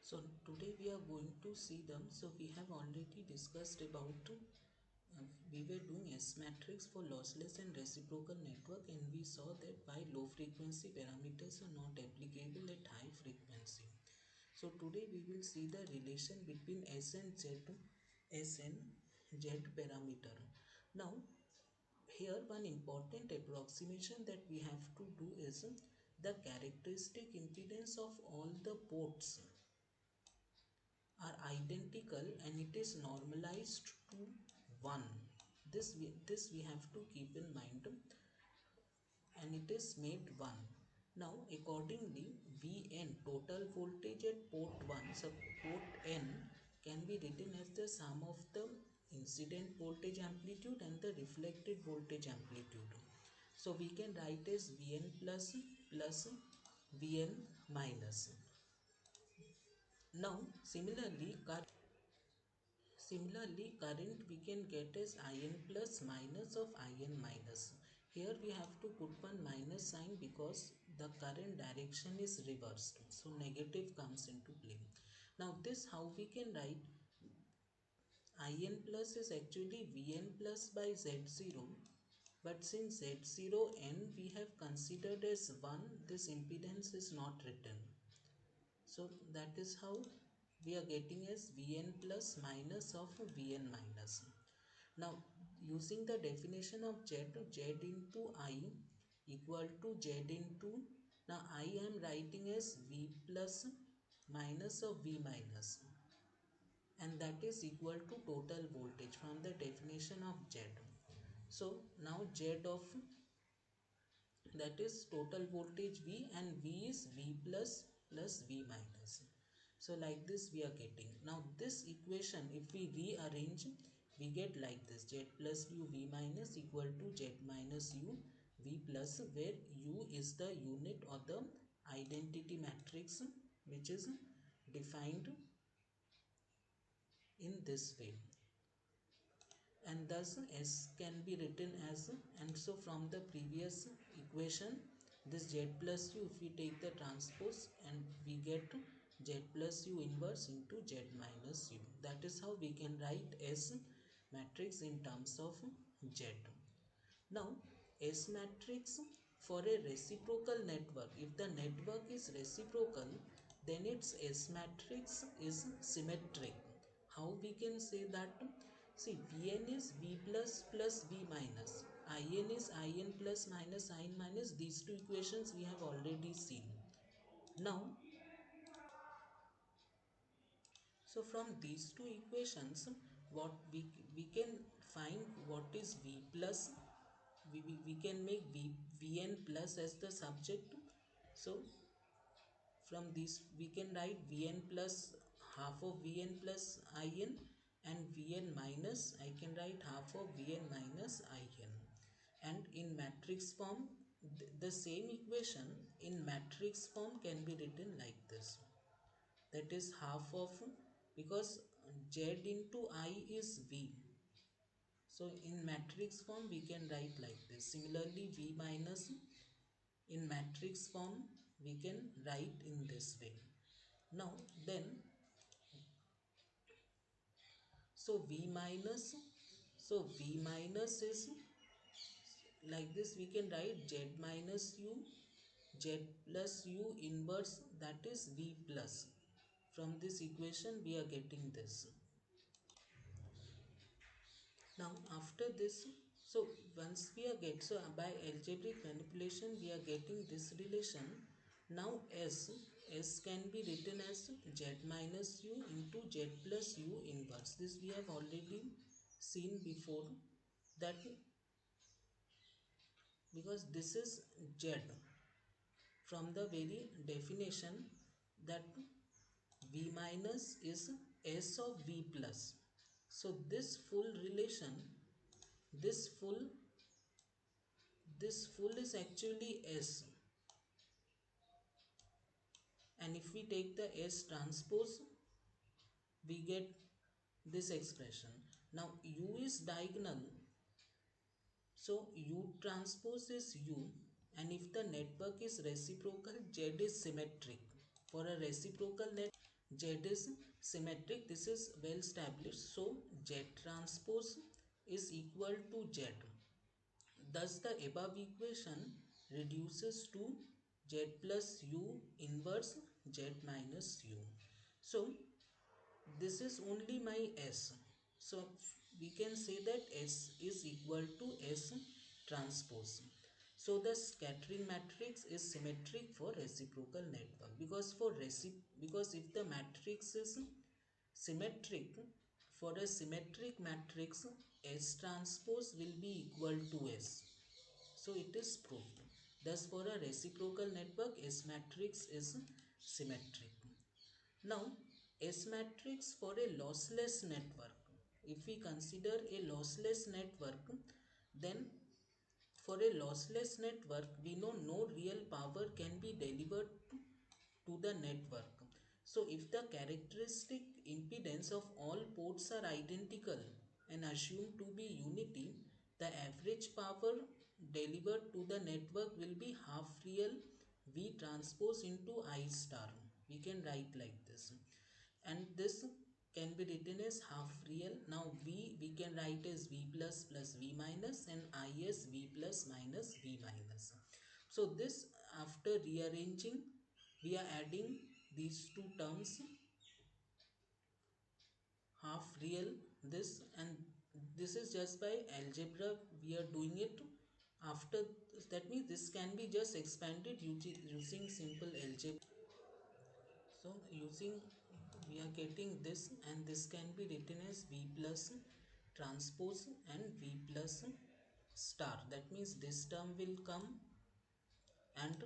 So today we are going to see them. So we have already discussed about we were doing S matrix for lossless and reciprocal network, and we saw that why low frequency parameters are not applicable at high frequency. So today we will see the relation between S and Z parameter. Now here one important approximation that we have to do is the characteristic impedance of all the ports are identical and it is normalized to 1. This we have to keep in mind, and it is made 1. Now accordingly, Vn total voltage at port 1, so port N can be written as the sum of the incident voltage amplitude and the reflected voltage amplitude. So we can write as Vn plus Vn minus. Now similarly, current we can get as In plus minus of In minus. Here we have to put one minus sign because the current direction is reversed. So negative comes into play. Now this how we can write. In plus is actually Vn plus by Z0. But since Z0 n we have considered as 1, this impedance is not written. So that is how we are getting as Vn plus minus of Vn minus. Now using the definition of Z, Z into I equal to Z into, now I am writing as V plus minus of V minus, and that is equal to total voltage from the definition of Z. So now Z of that is total voltage V, and V is V plus V minus. So like this we are getting. Now this equation if we rearrange, we get like this: Z plus U V minus equal to Z minus U V plus, where U is the unit or the identity matrix which is defined in this way, and thus S can be written as, and so from the previous equation, this Z plus U, if we take the transpose, and we get Z plus U inverse into Z minus U. That is how we can write S matrix in terms of Z. Now S matrix for a reciprocal network, if the network is reciprocal, then its S matrix is symmetric. How we can say that? See, Vn is V plus V minus, In is In plus minus In minus. These two equations we have already seen. Now, so from these two equations, what we can find what is V plus, we can make Vn plus as the subject. So from this we can write Vn plus half of Vn plus In, and Vn minus I can write half of Vn minus In. And in matrix form, the same equation in matrix form can be written like this. That is half of, because Z into I is V. So in matrix form we can write like this. Similarly, V minus in matrix form we can write in this way. Now then, so V minus, so V minus is like this, we can write Z minus U, Z plus U inverse, that is V plus. From this equation we are getting this. Now after this, so once we are so by algebraic manipulation we are getting this relation. Now S can be written as Z minus U into Z plus U inverse. This we have already seen before, that because this is Z from the very definition, that V minus is S of V plus. So this full relation, this full is actually S, and if we take the S transpose, we get this expression. Now U is diagonal, so U transpose is U, and if the network is reciprocal, Z is symmetric. For a reciprocal net, Z is symmetric. This is well established. So Z transpose is equal to Z. Thus the above equation reduces to Z plus U inverse Z minus U. So this is only my S. So we can say that S is equal to S transpose. So the scattering matrix is symmetric for reciprocal network, because if the matrix is symmetric, for a symmetric matrix S transpose will be equal to S. So it is proved. Thus for a reciprocal network S matrix is symmetric. Now, S matrix for a lossless network. If we consider a lossless network, then for a lossless network, we know no real power can be delivered to the network. So, if the characteristic impedance of all ports are identical and assumed to be unity, the average power delivered to the network will be half real V transpose into I star. We can write like this, and this can be written as half real. Now we can write as V plus plus V minus, and I as V plus minus V minus. So this, after rearranging, we are adding these two terms, half real, this, and this is just by algebra we are doing it. After that means this can be just expanded using simple algebra. So using, we are getting this, and this can be written as V plus transpose and V plus star. That means this term will come and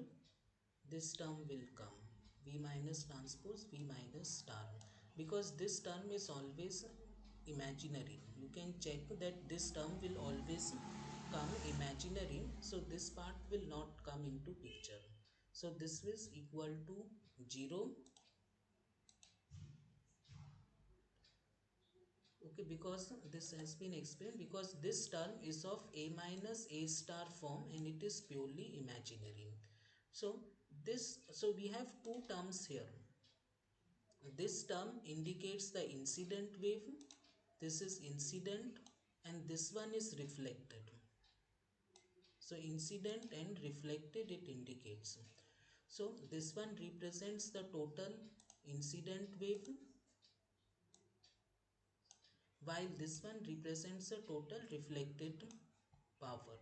this term will come, V minus transpose V minus star, because this term is always imaginary. You can check that this term will always come imaginary, so this part will not come into picture. So this is equal to 0. Okay, because this has been explained, because this term is of A minus A star form and it is purely imaginary. So we have two terms here. This term indicates the incident wave. This is incident, and this one is reflected. So incident and reflected it indicates. So this one represents the total incident wave, while this one represents a total reflected power.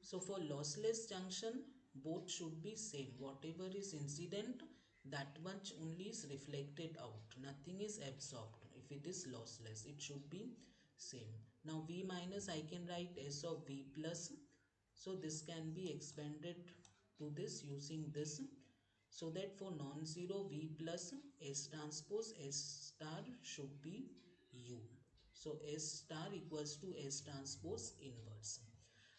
So for lossless junction, both should be same. Whatever is incident, that much only is reflected out. Nothing is absorbed. If it is lossless, it should be same. Now V minus, I can write S of V plus. So this can be expanded to this using this. So that for non-zero V plus, S transpose S star should be U. So S star equals to S transpose inverse.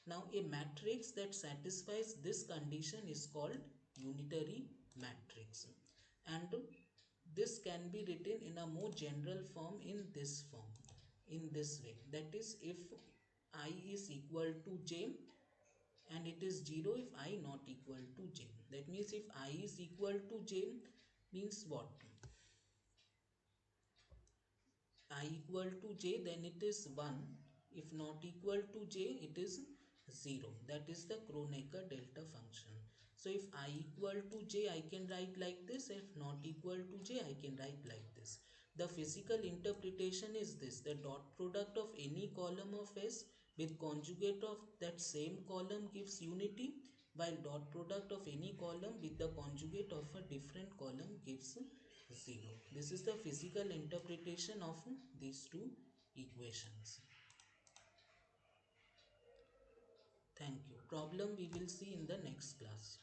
Now a matrix that satisfies this condition is called unitary matrix, and this can be written in a more general form, in this form, in this way. That is, if I is equal to j, and it is 0 if I not equal to j. That means if I is equal to j means what? I equal to j, then it is 1. If not equal to j, it is 0. That is the Kronecker delta function. So if I equal to j, I can write like this. If not equal to j, I can write like this. The physical interpretation is this: the dot product of any column of S with conjugate of that same column gives unity, while dot product of any column with the conjugate of a different column gives 0. This is the physical interpretation of these two equations. Thank you. Problem we will see in the next class.